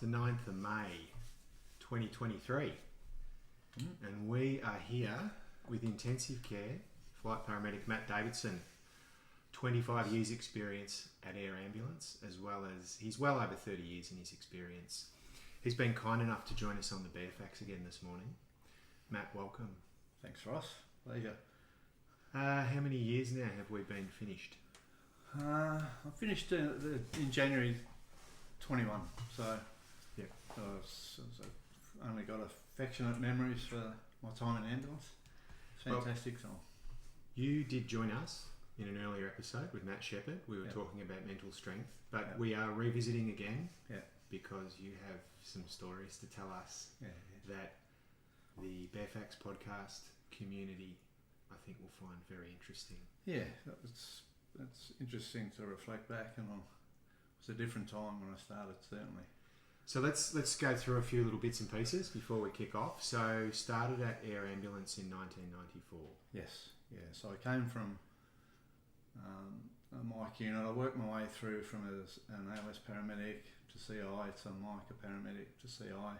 the 9th of May 2023 and we are here with intensive care flight paramedic Matt Davidson, 25 years experience at Air Ambulance, as well as he's well over 30 years in his experience. He's been kind enough to join us on the Barefax again this morning. Matt, welcome. Thanks, Ross. Pleasure. How many years now have we been finished? I finished in January 21, so yeah, I've only got affectionate memories for my time in ambulance. It's fantastic. Well, you did join us in an earlier episode with Matt Shepherd. We were talking about mental strength, but we are revisiting again because you have some stories to tell us that the Barefax podcast community, I think, will find very interesting. Yeah, that's interesting to reflect back, and it was a different time when I started, certainly. So let's go through a few little bits and pieces before we kick off. So started at Air Ambulance in 1994. Yes, yeah. So I came from a mic unit. I worked my way through from an ALS paramedic to CI to mic paramedic to CI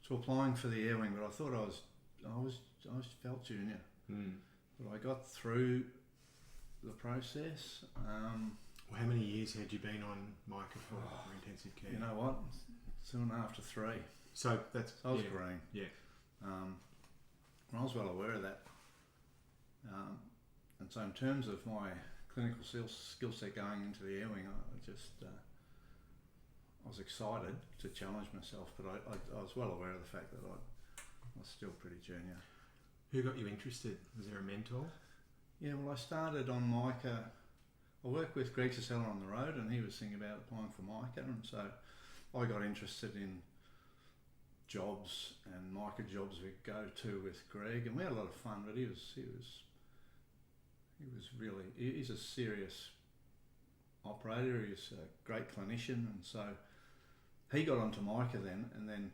to applying for the air wing. But I thought I felt junior. But I got through the process. How many years had you been on mica for intensive care? You know what? 2.5 to 3. So I was green. Yeah. And I was well aware of that. And so in terms of my clinical skill set going into the air wing, I was excited to challenge myself, but I was well aware of the fact that I was still pretty junior. Who got you interested? Was there a mentor? Yeah, well, I started on mica. I worked with Greg Sasella on the road, and he was thinking about applying for mica, and so I got interested in jobs and mica jobs we'd go to with Greg, and we had a lot of fun. But he's a serious operator. He's a great clinician, and so he got onto mica then, and then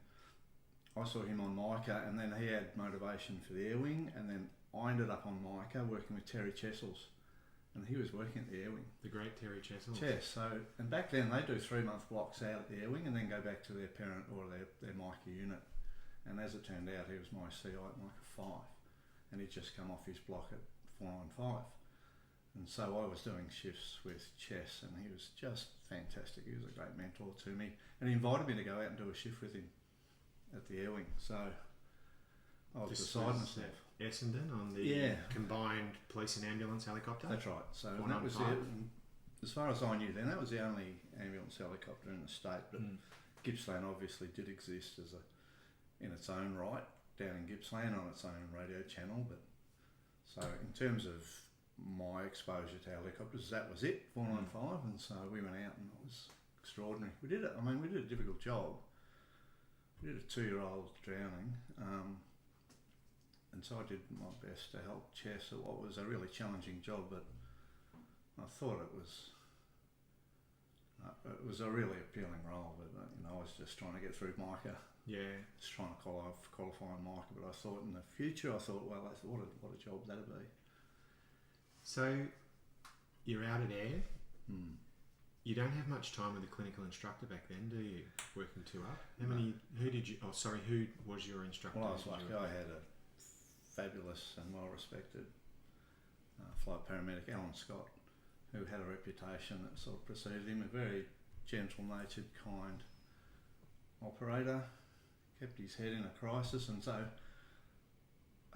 I saw him on mica, and then he had motivation for the air wing, and then I ended up on mica working with Terry Chessels. And he was working at the air wing. The great Terry Chessels. Yes, and back then they do 3-month blocks out at the air wing and then go back to their parent or their mica unit. And as it turned out, he was my CI at mica 5, and he'd just come off his block at 495. And so I was doing shifts with Chess, and he was just fantastic. He was a great mentor to me, and he invited me to go out and do a shift with him at the air wing. So I was beside myself. Essendon on the combined police and ambulance helicopter? That's right. So that was as far as I knew then, that was the only ambulance helicopter in the state. But Gippsland obviously did exist in its own right, down in Gippsland on its own radio channel. But so in terms of my exposure to helicopters, that was it, 495. And so we went out, and it was extraordinary. We did a difficult job. We did a 2-year-old drowning. And so I did my best to help Chess at what was a really challenging job, but I thought it was a really appealing role. But I was just trying to get through mica. Yeah, just trying to qualify on mica. But I thought in the future, well, what a job that'd be. So you're out at Air. You don't have much time with the clinical instructor back then, do you? Working 2 up. Who was your instructor? Well, I was lucky. I had a fabulous and well-respected flight paramedic, Alan Scott, who had a reputation that sort of preceded him, a very gentle-natured, kind operator, kept his head in a crisis, and so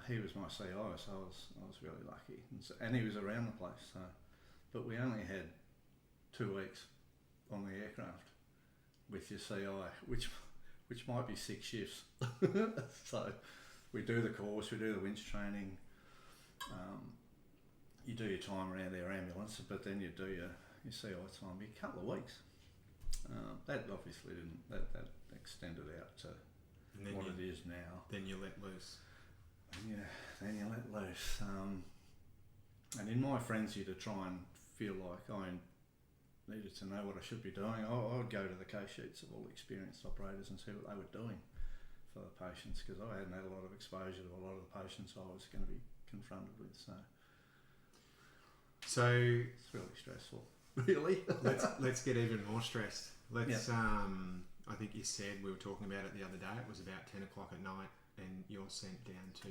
he was my CI, so I was really lucky, and he was around the place. So, but we only had 2 weeks on the aircraft with your CI, which might be 6 shifts. So we do the course, we do the winch training, you do your time around our ambulance, but then you do your CI time, a couple of weeks. That obviously didn't, that extended out to what it is now. Then you let loose. Yeah, then you let loose. And in my frenzy to try and feel like I needed to know what I should be doing, I would go to the case sheets of all experienced operators and see what they were doing for the patients, because I hadn't had a lot of exposure to a lot of the patients I was going to be confronted with. So it's really stressful. Really? let's get even more stressed. Let's I think you said, we were talking about it the other day, it was about 10 o'clock at night and you're sent down to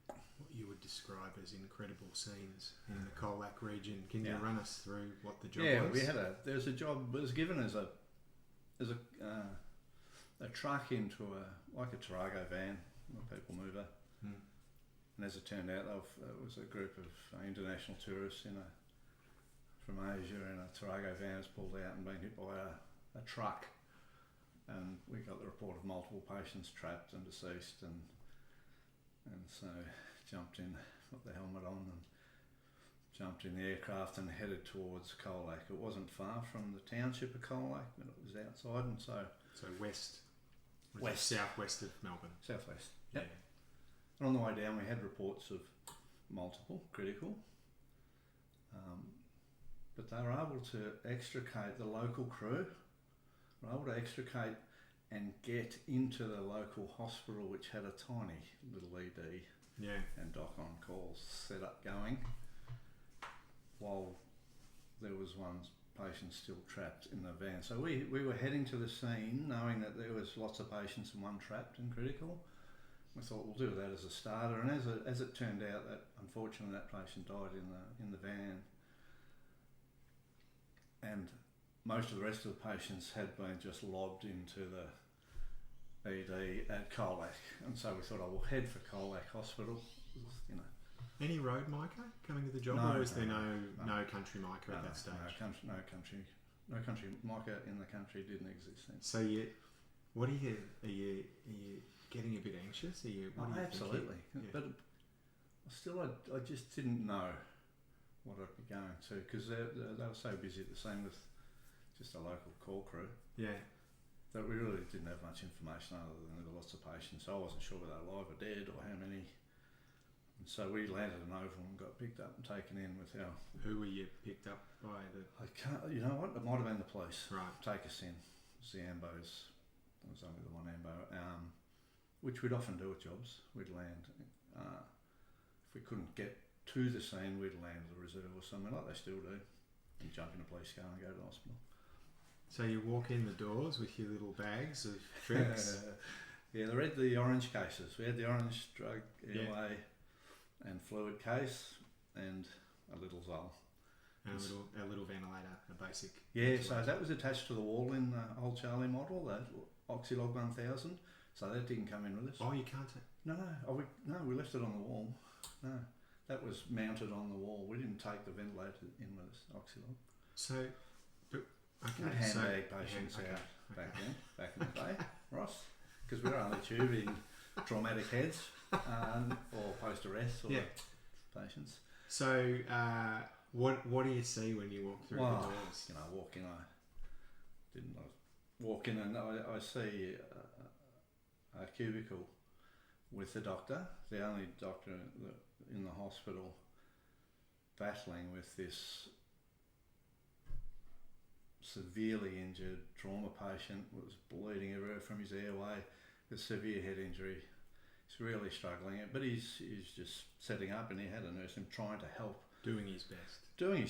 what you would describe as incredible scenes in the Colac region. Can you run us through what the job was? Yeah, there's a job, it was given as a truck into a Tarago van where people move her. And as it turned out, it was a group of international tourists from Asia in a Tarago van was pulled out and been hit by a truck. And we got the report of multiple patients trapped and deceased, and so jumped in, put the helmet on, and jumped in the aircraft and headed towards Colac. It wasn't far from the township of Colac, but it was outside, and so west, southwest of Melbourne. Southwest. Yep. Yeah. And on the way down, we had reports of multiple critical, but they were able to extricate the local crew. Were able to extricate and get into the local hospital, which had a tiny little ED and doc-on calls set up going, while there was one patient still trapped in the van. So we were heading to the scene knowing that there was lots of patients and one trapped and critical. We thought we'll do that as a starter, and as it turned out, that unfortunately that patient died in the van, and most of the rest of the patients had been just lobbed into the ED at Colac, and so we thought, we'll head for Colac Hospital. Any road mica coming to the job, or was there no country mica at that stage? No country mica in the country didn't exist then. So are you getting a bit anxious? Are you absolutely, but still I just didn't know what I'd be going to, because they were so busy at the scene with just a local call crew. Yeah. That we really didn't have much information other than there were lots of patients. So I wasn't sure whether they were alive or dead or how many. And so we landed in Oval and got picked up and taken in with our... Who were you picked up by? I can't... You know what? It might have been the police. Right. Take us in. It was the AMBOs. There was only the one AMBO. Which we'd often do at jobs. We'd land... if we couldn't get to the scene, we'd land at the reserve or somewhere like they still do. And jump in a police car and go to the hospital. So you walk in the doors with your little bags of tricks. Yeah, they read the orange cases. We had the orange drug, airway and fluid case, and a little Zol. And a little ventilator, a basic. Yeah, so that was attached to the wall in the old Charlie model, that Oxylog 1000. So that didn't come in with us. Oh, you can't? No, we left it on the wall. No, that was mounted on the wall. We didn't take the ventilator in with us, Oxylog. So... Okay, handbag patients out back in the day, Ross, because we were only tubing traumatic heads or post-arrest patients. So what do you see when you walk through the doors? I walk in and I see a cubicle with the doctor, the only doctor in the hospital, battling with this severely injured trauma patient, was bleeding everywhere from his airway, with severe head injury. He's really struggling, but he's just setting up, and he had a nurse him trying to help. Doing his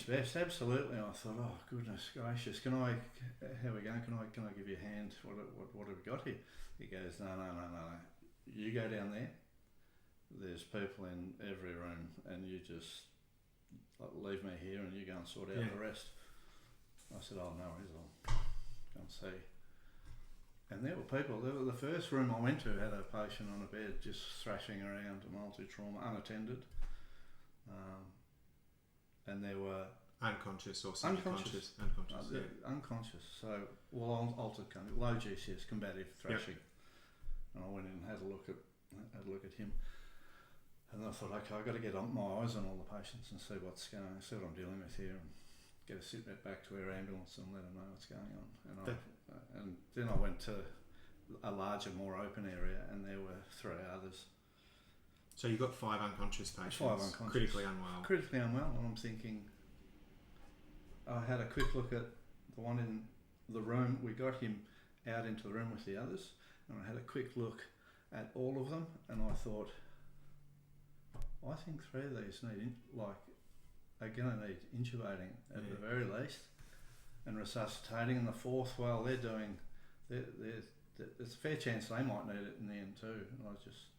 best, absolutely. And I thought, oh goodness gracious, how are we going? Can I give you a hand? What have we got here? He goes, no. You go down there. There's people in every room, and you just leave me here, and you go and sort out the rest. I said, oh no worries, I'll go and see. And there were people. The first room I went to had a patient on a bed just thrashing around, a multi-trauma, unattended. And there were... Unconscious or semi-conscious? Unconscious. Unconscious. So, altered, low GCS, combative thrashing. Yep. And I went in and had a look at him. And I thought, okay, I've got to get my eyes on all the patients and see what I'm dealing with here, and get a sit back to our ambulance and let them know what's going on. And then I went to a larger, more open area, and there were 3 others. So you got 5 unconscious patients. 5 unconscious. Critically unwell. Critically unwell, and I'm thinking, I had a quick look at the one in the room. We got him out into the room with the others, and I had a quick look at all of them, and I thought, I think 3 of these are going to need intubating at the very least, and resuscitating. And the 4th, well, they're doing there's a fair chance they might need it in the end too. And I just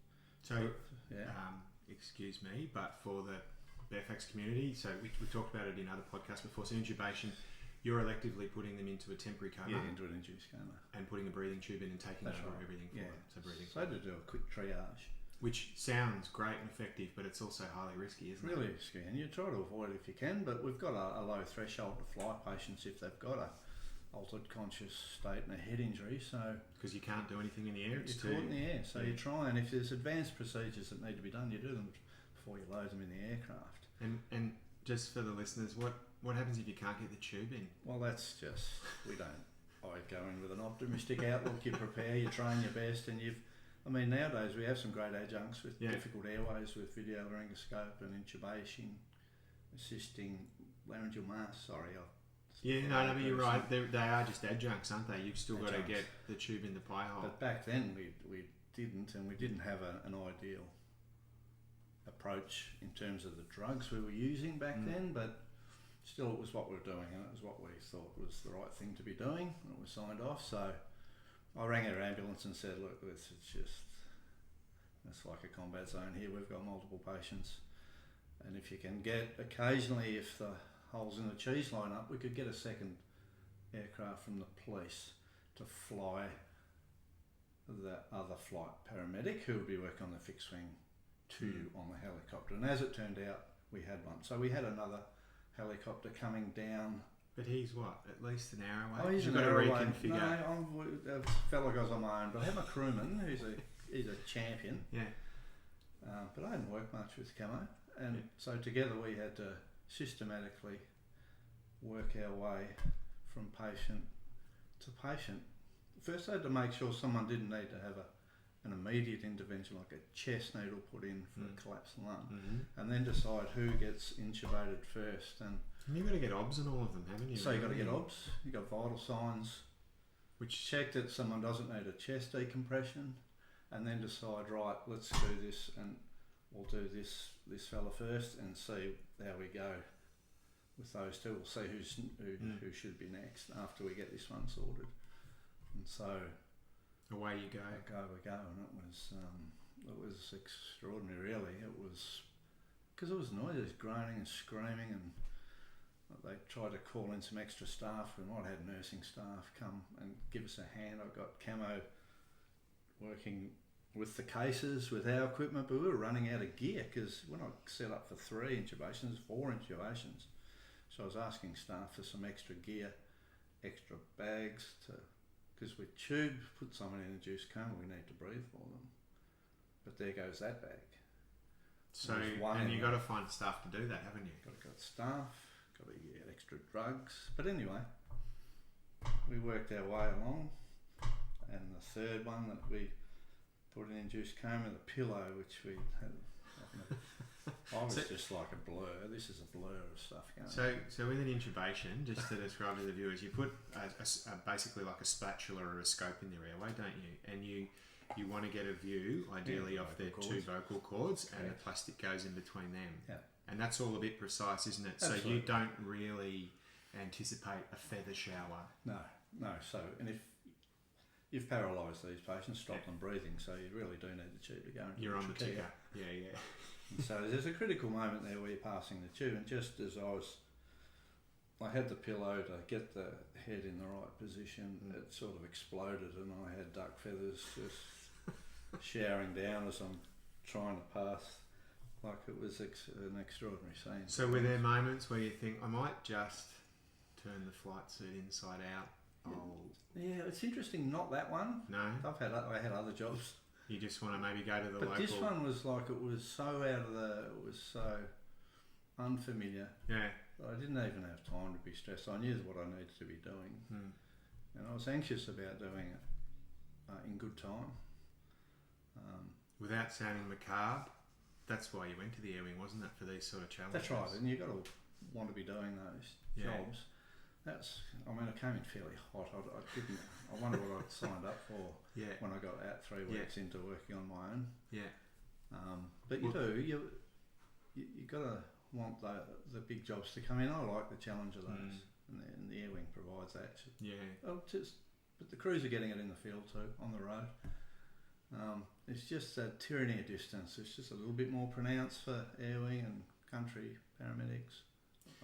excuse me, but for the Fairfax community, so we talked about it in other podcasts before. So intubation, you're electively putting them into a temporary coma. Yeah, into an induced coma. And putting a breathing tube in and taking over everything for them. So breathing. So to do a quick triage. Which sounds great and effective, but it's also highly risky, isn't it? Really risky, and you try to avoid it if you can, but we've got a low threshold to fly patients if they've got a altered conscious state and a head injury. So because you can't do anything in the air, it's caught in the air. So you try, and if there's advanced procedures that need to be done, you do them before you load them in the aircraft. And just for the listeners, what happens if you can't get the tube in? Well, that's just, I go in with an optimistic outlook. You prepare, you train your best, and nowadays we have some great adjuncts with difficult airways with video laryngoscope and intubation, assisting laryngeal masks. But you're right. They are just adjuncts, aren't they? You've still got to get the tube in the pie hole. But back then we didn't have an ideal approach in terms of the drugs we were using back then, but still it was what we were doing, and it was what we thought was the right thing to be doing, and it was signed off. So I rang our ambulance and said, look, it's like a combat zone here. We've got multiple patients, and if you can get, occasionally if the holes in the cheese line up, we could get a second aircraft from the police to fly the other flight paramedic who would be working on the fixed wing to you on the helicopter. And as it turned out, we had one. So we had another helicopter coming down. But he's what, at least an hour away? Oh, he's an hour away. No, a fellow goes on my own, but I have a crewman who's a champion. Yeah. But I hadn't worked much with camo, and so together we had to systematically work our way from patient to patient. First I had to make sure someone didn't need to have an immediate intervention like a chest needle put in for a collapsed lung, and then decide who gets intubated first. And you've got to get OBS on all of them, haven't you? So you've got to get OBS, you've got vital signs, which check that someone doesn't need a chest decompression, and then decide, right, let's do this, and we'll do this fella first and see how we go with those two. We'll see who should be next after we get this one sorted. And so away you go. We go, and it was extraordinary. Really, it was because it was noise, groaning and screaming, and they tried to call in some extra staff. We might have had nursing staff come and give us a hand. I got camo working with the cases with our equipment, but we were running out of gear because we're not set up for 3 intubations, 4 intubations. So I was asking staff for some extra gear, extra bags because with tube, put someone in induced coma, we need to breathe for them. But there goes that bag. So, and you've got to find staff to do that, haven't you? Got staff, got to get extra drugs. But anyway, we worked our way along. And the third one that we put in induced coma, the pillow, which we had. I was just like a blur. This is a blur of stuff going on. So with an intubation, just to describe to the viewers, you put basically like a spatula or a scope in their airway, don't you? And you want to get a view, ideally, of their 2 vocal cords, and the plastic goes in between them. Yeah. And that's all a bit precise, isn't it? Absolutely. So you don't really anticipate a feather shower. No. So, and if you've paralysed these patients, stop them breathing, so you really do need the tube to go into You're on the ticker. Yeah. So there's a critical moment there where you're passing the tube, and just as I had the pillow to get the head in the right position, it sort of exploded, and I had duck feathers just showering down as I'm trying to pass. Like it was an extraordinary scene. So were there moments where you think, I might just turn the flight suit inside out? Yeah, it's interesting. Not that one. No, I had other jobs. You just want to maybe go to the local. But this one was like it was so it was so unfamiliar. Yeah. That I didn't even have time to be stressed. I knew what I needed to be doing, and I was anxious about doing it in good time. Without sounding macabre, that's why you went to the air wing, wasn't it, for these sort of challenges? That's right, and you've got to want to be doing those jobs. I came in fairly hot. I wonder what I'd signed up for when I got out 3 weeks into working on my own. Yeah. But you got to want the big jobs to come in. I like the challenge of those, and the air wing provides that. Yeah. Just but the crews are getting it in the field too, on the road. It's just a tyranny of distance. It's just a little bit more pronounced for air wing and country paramedics,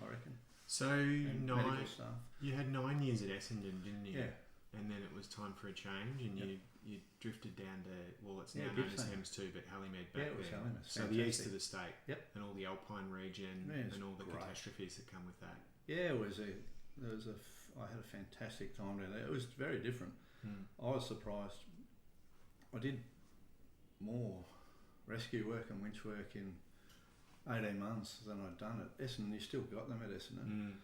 I reckon. So medical staff. You had 9 years at Essendon, didn't you? Yeah. And then it was time for a change, and you drifted down to, well, it's now known as Gippsland. Hems 2, but Halimed back Yeah, it was there. Halimed. So the east of the state, Yep. and all the Alpine region, Yeah, and all the great. catastrophes that come with that. Yeah, I had a fantastic time down there. It was very different. I was surprised. I did more rescue work and winch work in 18 months than I'd done at Essendon. You still got them at Essendon,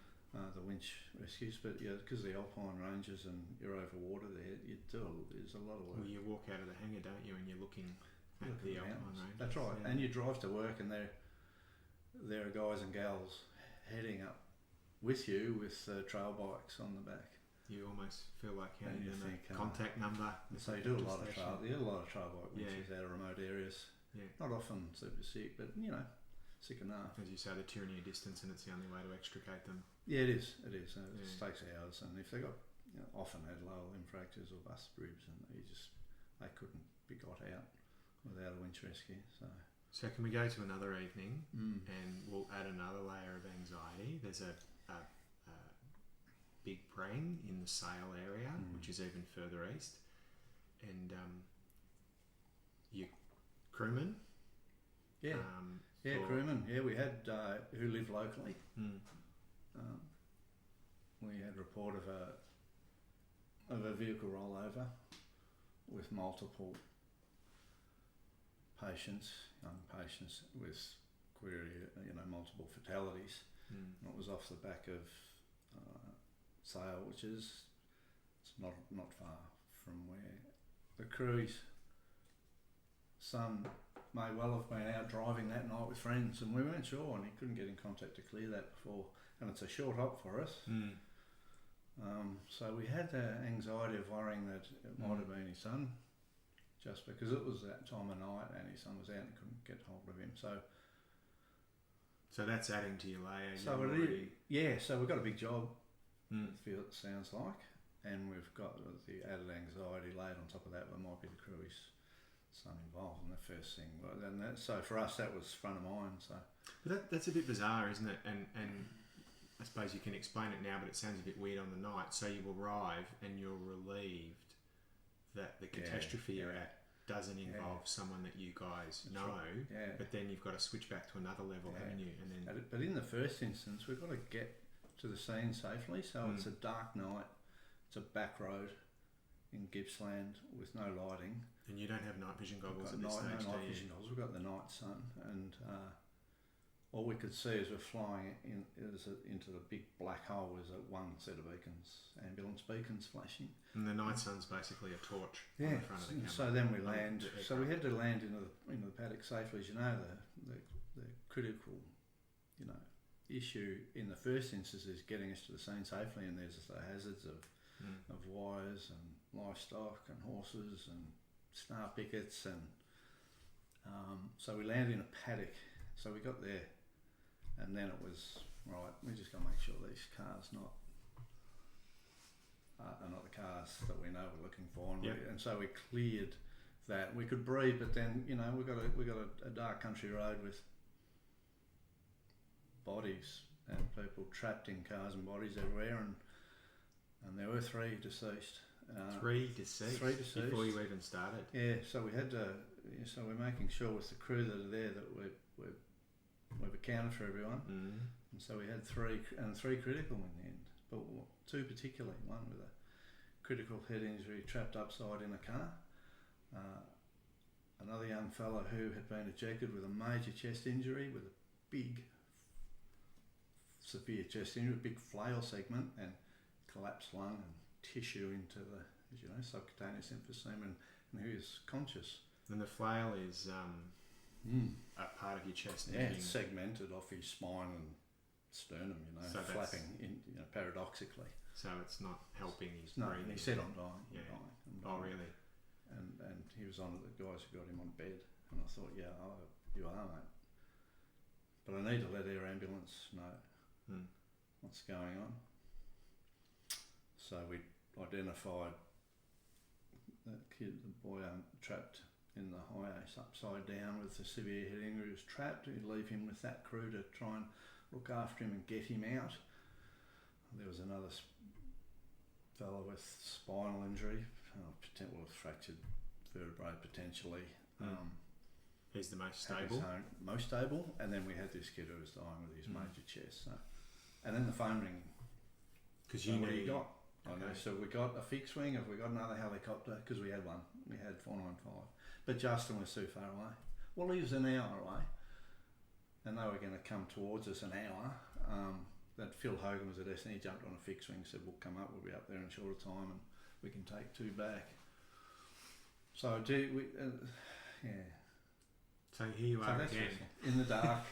the winch rescues, but yeah, because the Alpine ranges and you're over water there, there's a lot of work. Well, you walk out of the hangar, don't you, and you're looking at the Alpine range. That's right, Yeah. and you drive to work, and there are guys and gals heading up with you with trail bikes on the back. You almost feel like And handing you them think, a contact number. So you do a lot of trail bike winches out of remote areas. Yeah. Not often super sick, but sick enough. As you say, the tyranny of distance, and it's the only way to extricate them. Yeah, it is. It is. It takes hours, and if they got often had lower limb fractures or bust ribs, and they couldn't be got out without a winch rescue. So can we go to another evening, and we'll add another layer of anxiety? There's a big praying in the Sale area, which is even further east, and your crewmen. Yeah. Crewmen. Yeah, we had who lived locally. We had report of a vehicle rollover with multiple patients, young patients with multiple fatalities. And it was off the back of Sale, which is not far from where the crew's son may well have been out driving that night with friends, and we weren't sure, and he couldn't get in contact to clear that before, and it's a short hop for us. So we had the anxiety of worrying that it might have been his son, just because it was that time of night and his son was out and couldn't get hold of him. So that's adding to your layer. So we've got a big job. It sounds like, and we've got the added anxiety laid on top of that. There might be the crew's son involved in the first thing, so for us that was front of mind. But that's a bit bizarre, isn't it? And I suppose you can explain it now, but it sounds a bit weird on the night. So you arrive and you're relieved that the catastrophe you're at doesn't involve someone that you guys know, but then you've got to switch back to another level, haven't you? And then, but in the first instance, we've got to get to the scene safely. So it's a dark night. It's a back road in Gippsland with no lighting. And you don't have night vision goggles at this stage, no night vision goggles. We've got the night sun, and all we could see as we're flying into the big black hole was one set of beacons, ambulance beacons flashing. And the night sun's basically a torch on the front of the camera. So then we land. So we had to land into the paddock safely. As you know, the critical, issue in the first instance is getting us to the scene safely, and there's the hazards of wires and livestock and horses and star pickets, and so we landed in a paddock. So we got there, and then it was right. We just got to make sure these cars are not the cars that we know we're looking for, and so we cleared that. We could breathe, but then we got a dark country road with bodies and people trapped in cars and bodies everywhere, and there were 3 deceased. 3 deceased before you even started. Yeah, so we had to. So we're making sure with the crew that are there that we've accounted for everyone, and so we had 3 critical in the end, but 2 particularly. One with a critical head injury, trapped upside in a car. Another young fella who had been ejected with a major chest injury, with a big, severe chest injury, big flail segment, and collapsed lung and tissue into the, subcutaneous emphysema, and he was conscious. And the flail is a part of your chest. Yeah, it's segmented off his spine and sternum, so flapping paradoxically. So it's not helping his No, breathing. and he said, I'm dying. Yeah. I'm dying. Oh, really? And he was on the guys who got him on bed, and I thought, you are, mate. But I need to let our ambulance know what's going on. So we identified the boy trapped in the high ace upside down with a severe head injury. He was trapped. He'd leave him with that crew to try and look after him and get him out. There was another fellow with spinal injury, with fractured vertebrae potentially. He's the most stable. Most stable, and then we had this kid who was dying with his major chest. So, and then the phone ringing. Because what have you got? Okay. So we got a fixed wing. Have we got another helicopter? Because we had one. We had 495. But Justin was too far away. Well, he was an hour away, and they were going to come towards us an hour. That Phil Hogan was at us, and he jumped on a fixed wing. Said, "We'll come up. We'll be up there in shorter time, and we can take 2 back." So So here you are again. In the dark,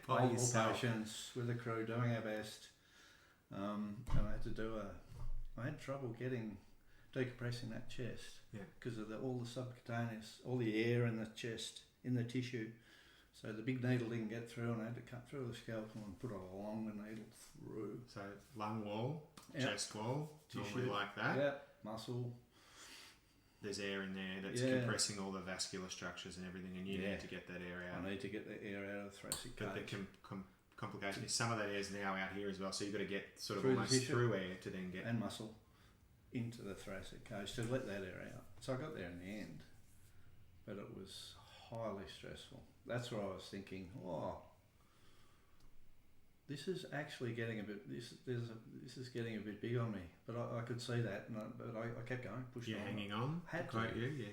by yourself. Patients with the crew, doing our best. And I had trouble decompressing that chest because of all the subcutaneous, all the air in the chest, in the tissue. So the big needle didn't get through, and I had to cut through the scalpel and put a longer needle through. So lung wall, chest wall, tissue like that. Yep, muscle. There's air in there that's compressing all the vascular structures and everything, and you need to get that air out. I need to get the air out of the thoracic cage. But the complication is some of that air is now out here as well, so you've got to get sort of through almost through air to then get... And muscle into the thoracic cage to let that air out. So I got there in the end, but it was highly stressful. That's where I was thinking, this is actually getting a bit. This is getting a bit big on me. But I could see that, but I kept going, pushed on. You're hanging on. Had to. I had to.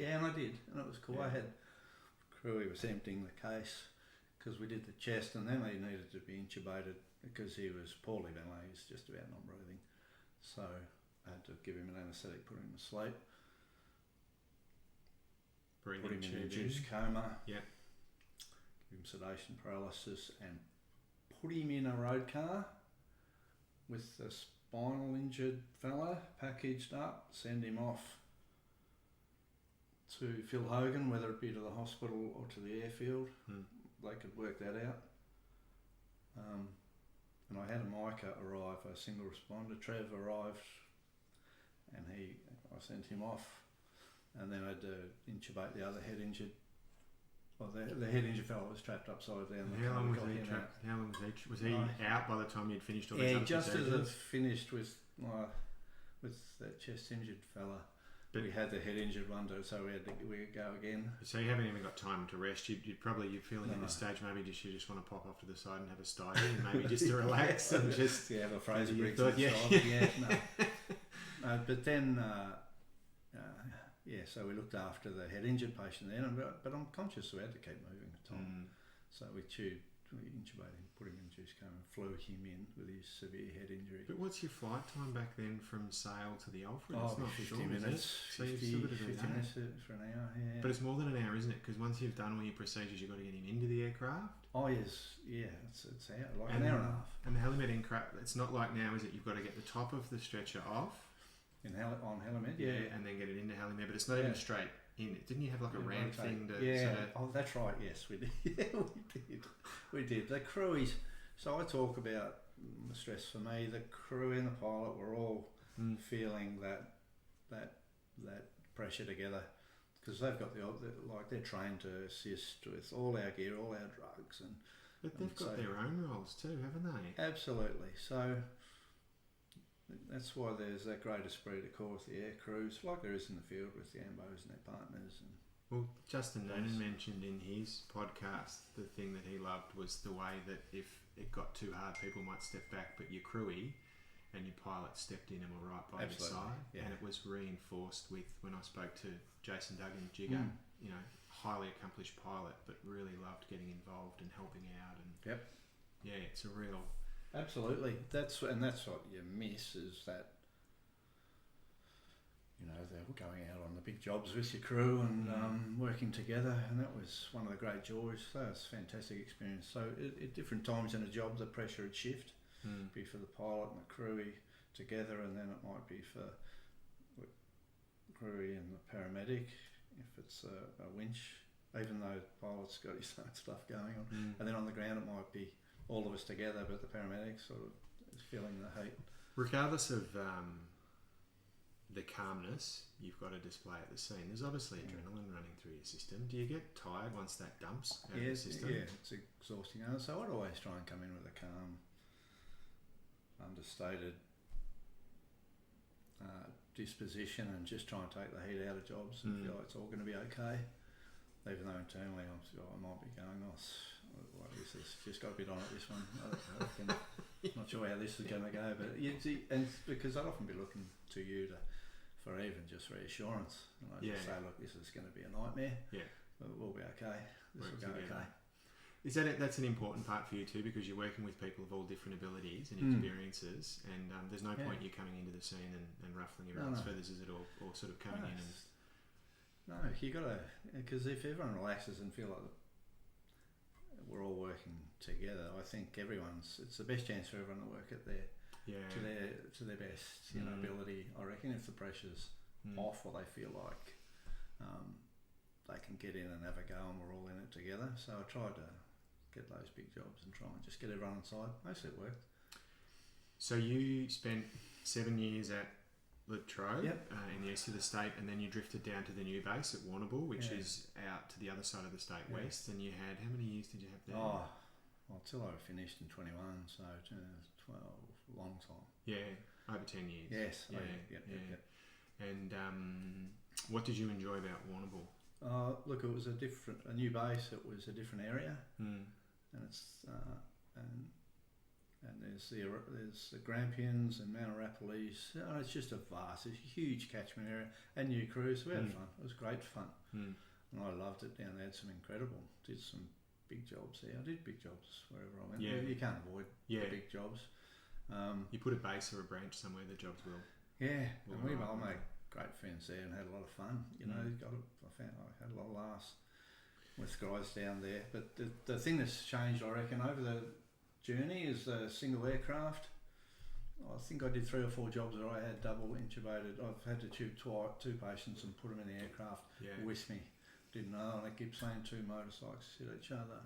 And I did, and it was cool. I had Crewy was emptying the case because we did the chest, and then he needed to be intubated because he was poorly ventilated. He's just about not breathing. So I had to give him an anaesthetic, put him to sleep. Put him in a induced coma. Yep. Give him sedation, paralysis, and put him in a road car with a spinal injured fella packaged up, send him off to Phil Hogan, whether it be to the hospital or to the airfield. They could work that out. And I had a Micah arrive, a single responder. Trev arrived, and I sent him off, and then I had to intubate the other head injured. Well, the head injured fellow was trapped upside down. How long was he trapped? How long was he? Was he out by the time you'd finished all the Yeah, just as I finished with that chest injured fella. But we had the head injured one, so we'd go again. So you haven't even got time to rest. You're feeling at this stage maybe you just want to pop off to the side and have a sty and maybe just to relax and just have a Fraser Briggs. But then so we looked after the head injured patient then, but I'm conscious we had to keep moving at the time. So we intubated him, put him in induced coma, and flew him in with his severe head injury. But what's your flight time back then from Sale to the Alfred? It's not 50 short, minutes. So you've still got to do 50 minutes for an hour, yeah. But it's more than an hour, isn't it? Because once you've done all your procedures, you've got to get him into the aircraft. Oh, yes. Yeah, it's out, an hour and a half. And the Helimed aircraft, it's not like now, is it? You've got to get the top of the stretcher off. On Helimed, and then get it into Helimed, but it's not even straight in. Didn't you have like a ramp thing to... that's right, yes, we did. We did. The crewies, so I talk about the stress for me, the crew and the pilot were all feeling that pressure together because they've got they're trained to assist with all our gear, all our drugs. But they've got their own roles too, haven't they? Absolutely. So that's why there's that great esprit de corps with the air crews, like there is in the field with the AMBOs and their partners. Well, Justin Noonan mentioned in his podcast the thing that he loved was the way that if it got too hard, people might step back, but your crewy and your pilot stepped in and were right by your side. Yeah. And it was reinforced with when I spoke to Jason Duggan, Jigger, highly accomplished pilot, but really loved getting involved and helping out. And it's a real... Absolutely. That's what you miss is that, they're going out on the big jobs with your crew and working together, and that was one of the great joys. That was a fantastic experience. So at different times in a job, the pressure would shift. Be for the pilot and the crewy together, and then it might be for the crewy and the paramedic if it's a winch, even though the pilot's got his own stuff going on. And then on the ground it might be all of us together, but the paramedic sort of is feeling the heat. Regardless of the calmness you've got to display at the scene. There's obviously adrenaline running through your system. Do you get tired once that dumps out of the system? Yeah, it's exhausting. So I'd always try and come in with a calm, understated disposition and just try and take the heat out of jobs and feel like it's all going to be okay. Even though internally I might be going, what is this? Just got a bit on it, this one. Not sure how this is going to go, but and because I'd often be looking to you for even just reassurance, and I'd just say, look, this is going to be a nightmare. Yeah, but we'll be okay. This will go okay. Is that's an important part for you too, because you're working with people of all different abilities and experiences, and there's no point you coming into the scene and ruffling everyone's feathers, is it, or sort of coming in and. No, you got to, because if everyone relaxes and feel like we're all working together, I think it's the best chance for everyone to work at to their best ability. I reckon if the pressure's off, or they feel like they can get in and have a go, and we're all in it together. So I tried to get those big jobs and try and just get everyone on side. Mostly it worked. So you spent 7 years at Latrobe in the east of the state, and then you drifted down to the new base at Warrnambool, which is out to the other side of the state west. And you had, how many years did you have there? Well, till I finished in 21, so 12, long time. Yeah, over 10 years. Yes. Yeah. And what did you enjoy about Warrnambool? Look, it was a new base. It was a different area, and it's and there's the Grampians and Mount Arapiles. It's just it's a huge catchment area, and new crews. We had fun. It was great fun, and I loved it down there. Had some did some big jobs there. I did big jobs wherever I went. Yeah, you can't avoid the big jobs. You put a base or a branch somewhere, the jobs will. Yeah, and I made great friends there and had a lot of fun. I had a lot of laughs with guys down there. But the thing that's changed, I reckon, over the journey is the single aircraft. I think I did 3 or 4 jobs where I had double intubated. I've had to tube 2 patients and put them in the aircraft with me. Didn't know, and I kept saying 2 motorcycles hit each other.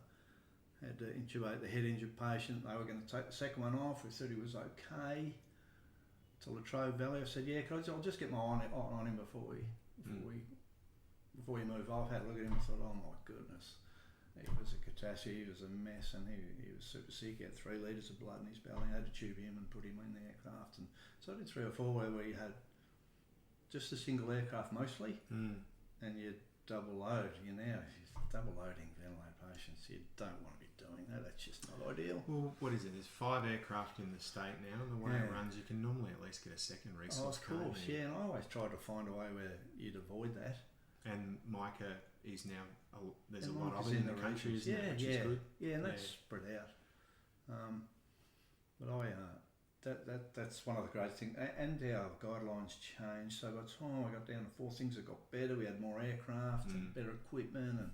Had to intubate the head injured patient. They were going to take the second one off. We thought he was okay. To Latrobe Valley, I said, I'll just get my eye on him before we move off. Had a look at him and thought, oh my goodness. He was a catastrophe, he was a mess, and he was super sick. He had 3 litres of blood in his belly. I had to tube him and put him in the aircraft. And so I did 3 or 4 where we had just a single aircraft mostly, and you double load. If you're double loading ventilator patients, you don't want to be doing that. That's just not ideal. Well, what is it? There's 5 aircraft in the state now, and the way it runs, you can normally at least get a second resource. Of course, and I always try to find a way where you'd avoid that. And Micah is now, there's a lot of it in the country, isn't it? Which is good. Yeah, and that's spread out. But that's one of the great things. And our guidelines changed. So by the time I got down to 4, things have got better. We had more aircraft and better equipment and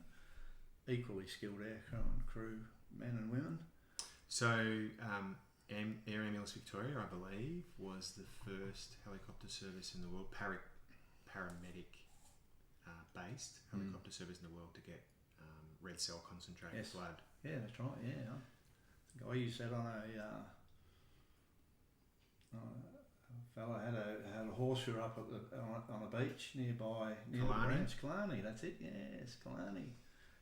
equally skilled aircraft crew, men and women. So Air Ambulance Victoria, I believe, was the first helicopter service in the world, paramedic based helicopter service in the world to get red cell concentrated blood. Yeah, that's right. Yeah, I used that on a fella had a horse who were up on a beach near the branch. Killarney, that's it. Yes, Killarney,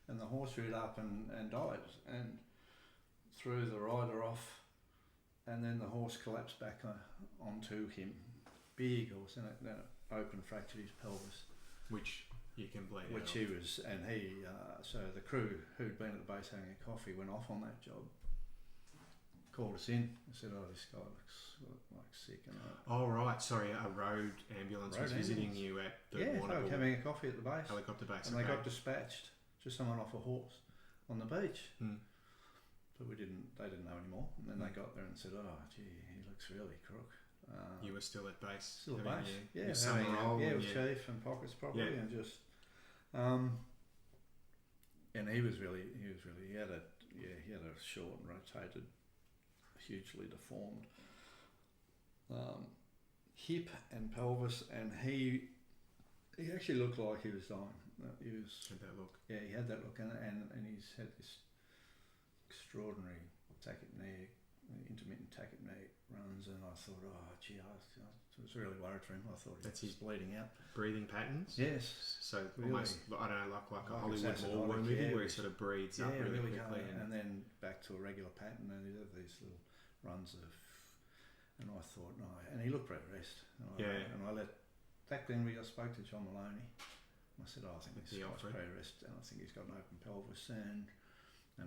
and the horse reared up and died and threw the rider off, and then the horse collapsed back onto him. Big horse, and it open fractured his pelvis, which you can bleed out. Which he was, and so the crew who'd been at the base having a coffee went off on that job. Called us in and said, this guy looks like sick. And right. Sorry, a road ambulance was visiting you at the they were having a coffee at the base. Helicopter base. And they got dispatched to someone off a horse on the beach. But they didn't know anymore. And then they got there and said, he looks really crook. You were still at base. Still at base. With chief and pockets properly and just and he had a short and rotated, hugely deformed hip and pelvis, and he actually looked like he was dying. Had that look. Yeah, he had that look, and he's had this extraordinary tachypnea, intermittent tachypnea runs, and I thought, I So I was really worried for him. I thought he was bleeding out. Breathing patterns? Yes. So really. Almost, I don't know, like a Like Hollywood war movie where he sort of breathes up really quickly. And then back to a regular pattern, and he'd have these little runs of... And I thought, no, and he looked pretty rest. And I let... Back then I spoke to John Maloney. I said, I think this guy's pretty rest, and I think he's got an open pelvis, and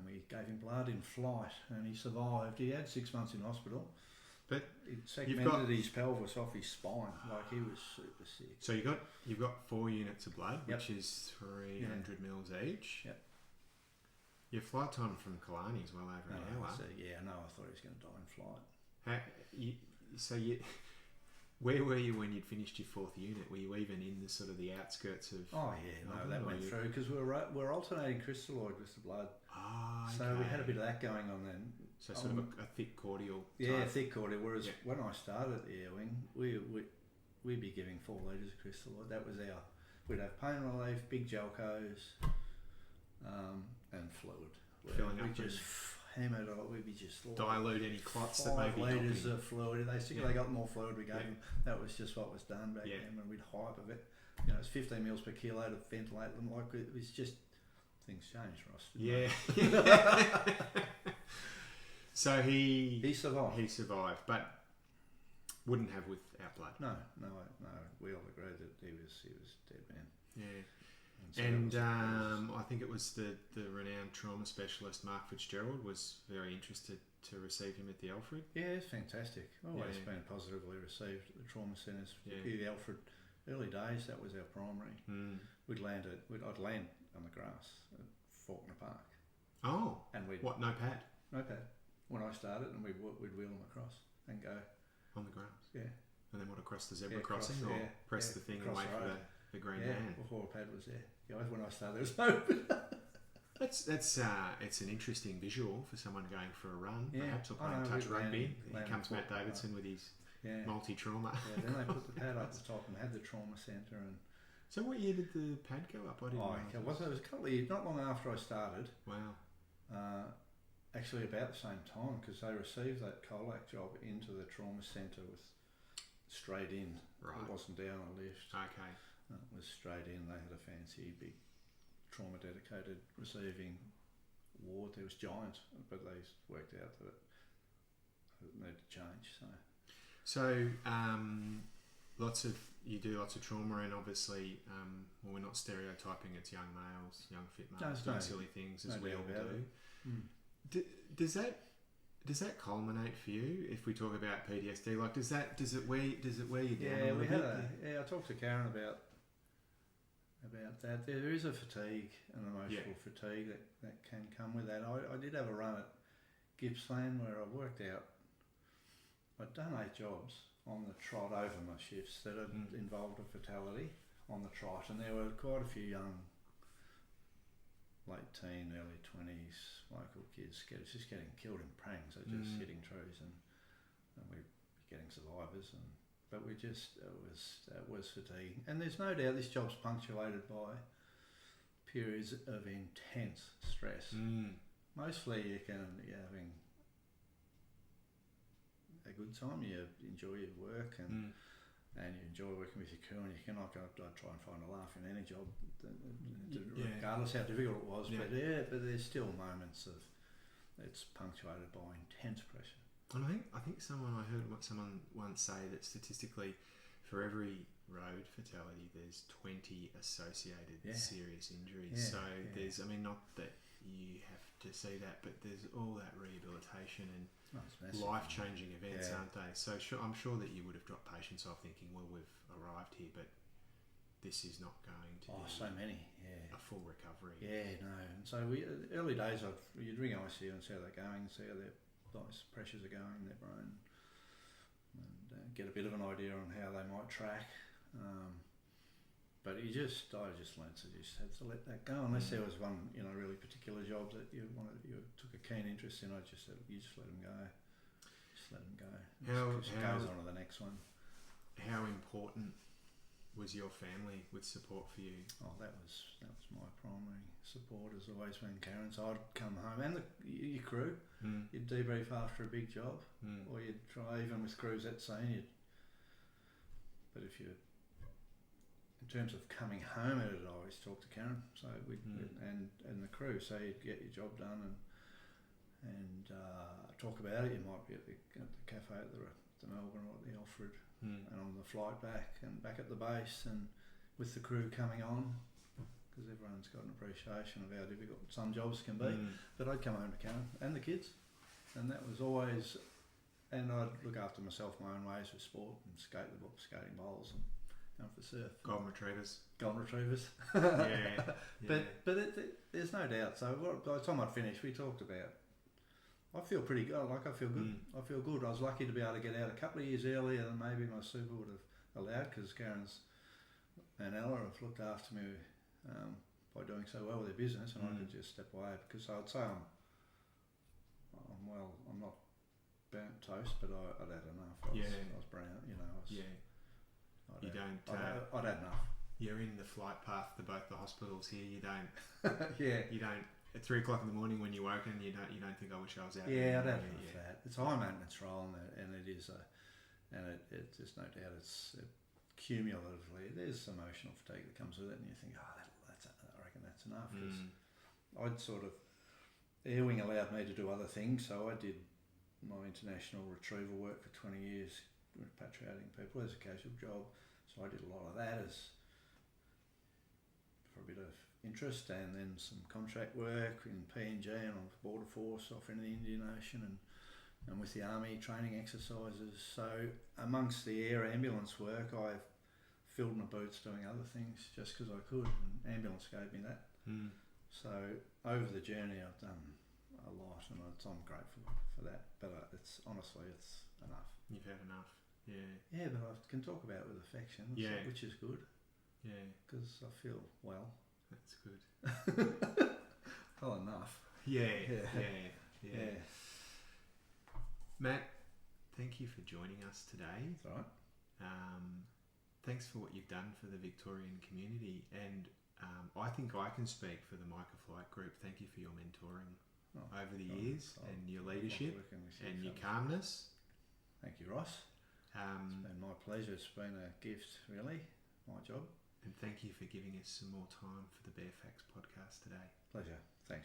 we gave him blood in flight, and he survived. He had 6 months in hospital. But it segmented his pelvis off his spine, like he was super sick. So you've got 4 units of blood, which is 300 mils each. Yep. Your flight time from Killarney is well over an hour. So, I know. I thought he was going to die in flight. Where were you when you'd finished your 4th unit? Were you even in the sort of the outskirts of? Oh yeah, no, that went through because we're alternating crystalloid with the blood. Ah, okay. So we had a bit of that going on then. So sort of a thick cordial. Yeah, thick cordial. Whereas when I started at the air wing, we'd be giving 4 litres of crystalloid. That was we'd have pain relief, big gelcos, and fluid. Filling up. Just hammered. We'd be just dilute any clots that may be 5 litres of fluid. They got more fluid. We gave them. That was just what was done back then, and we'd hype of it. You know, it's 15 mils per kilo to ventilate them. Like it was just things changed, Ross. Yeah. So he survived. He survived, but wouldn't have without blood. No. We all agreed that he was dead man. Yeah. And I think it was the renowned trauma specialist Mark Fitzgerald was very interested to receive him at the Alfred. Yeah, it's fantastic. Always been positively received at the trauma centres. The Alfred, early days, that was our primary. I'd land on the grass at Faulkner Park. Oh, and no pad? No pad. When I started, and we'd wheel them across and go on the grass. Yeah. And then across the zebra crossing, or press the thing away for the green man. Before a pad was there. Yeah, when I started, there was no. That's it's an interesting visual for someone going for a run, perhaps, or playing touch rugby. Here comes Matt Davidson with his multi-trauma. Yeah, then they put the pad up the top and had the trauma centre. And so, what year did the pad go up? I didn't know. It was a couple of years, not long after I started. Wow. Actually, about the same time, because they received that Colac job into the trauma centre with straight in. Right. It wasn't down a lift. Okay. It was straight in. They had a fancy big trauma dedicated receiving ward. There was giant, but they worked out that it needed to change. So you do lots of trauma, and obviously, we're not stereotyping. It's young males, young fit males doing silly things as we all do. Does that culminate for you if we talk about PTSD? Like, does it wear you down? I talked to Karen about that. There is a fatigue, an emotional fatigue that can come with that. I did have a run at Gippsland where I worked out. I'd done 8 jobs on the trot over my shifts that had involved a fatality on the trot, and there were quite a few young, late teen, early 20s local kids just getting killed in prangs, so just hitting trees, and we were getting survivors, but it was fatiguing. And there's no doubt this job's punctuated by periods of intense stress. Mostly you're having a good time, you enjoy your work, and you enjoy working with your crew, and you cannot go try and find a laugh in any job, regardless how difficult it was. But there's still moments of it's punctuated by intense pressure. And I think I heard someone once say that statistically, for every road fatality, there's 20 associated serious injuries. There's, not that you have to see that, but there's all that rehabilitation and life-changing events, aren't they? So I'm sure that you would have dropped patients off thinking, well, we've arrived here, but this is not going to be so many, a full recovery. Yeah, no. And so early days, you'd ring ICU and see how they're going, see how their pressures are going in their brain, and get a bit of an idea on how they might track. But I just learned to just have to let that go, unless there was one really particular job that you took a keen interest in. I just said, you just let them go, How goes on to the next one. How important was your family with support for you? Oh, that was my primary support. Has always been Karen. So I'd come home and your crew. You'd debrief after a big job, or you'd try, even with crews at scene, but if you, in terms of coming home at it, I always talk to Karen. So and the crew. So you'd get your job done and talk about it. You might be at the cafe at the Melbourne or at the Alfred, and on the flight back and back at the base and with the crew coming on, because everyone's got an appreciation of how difficult some jobs can be. But I'd come home to Karen and the kids, and that was always. And I'd look after myself my own ways with sport and skating bowls and going for surf. Golden retrievers. Yeah. But there's no doubt. So by the time I'd finished, we talked about. I feel pretty good. I feel good. I feel good. I was lucky to be able to get out a couple of years earlier than maybe my super would have allowed, because Karen's and Ella have looked after me by doing so well with their business, and I could just step away, because I'd say I'm not burnt toast, but I'd had enough. I was brown, you know. I'd had enough. You're in the flight path to both the hospitals here. You don't. You don't. At 3 o'clock in the morning when you're woken, you don't think I wish I was out. Yeah, I'd have enough of that. It's a high maintenance role, and it is it's just no doubt it's cumulatively there's emotional fatigue that comes with it, and you think, I reckon that's enough. I'd sort of Airwing allowed me to do other things, so I did my international retrieval work for 20 years, repatriating people as a casual job. So I did a lot of that for a bit of interest, and then some contract work in PNG and on the border force off in the Indian Ocean, and with the army training exercises. So amongst the air ambulance work, I filled my boots doing other things just because I could, and ambulance gave me that. So over the journey, I've done a lot, and I'm grateful for that. But it's honestly enough. You've had enough. Yeah, but I can talk about it with affection, which is good. Yeah, because I feel well. That's good. Well enough. Yeah. Matt, thank you for joining us today. That's all right. Thanks for what you've done for the Victorian community, and I think I can speak for the Microflight Group. Thank you for your mentoring over the years, and your leadership and your calmness. Thank you, Ross. It's been my pleasure. It's been a gift, really, my job. And thank you for giving us some more time for the Bare Facts podcast today. Pleasure. Thanks.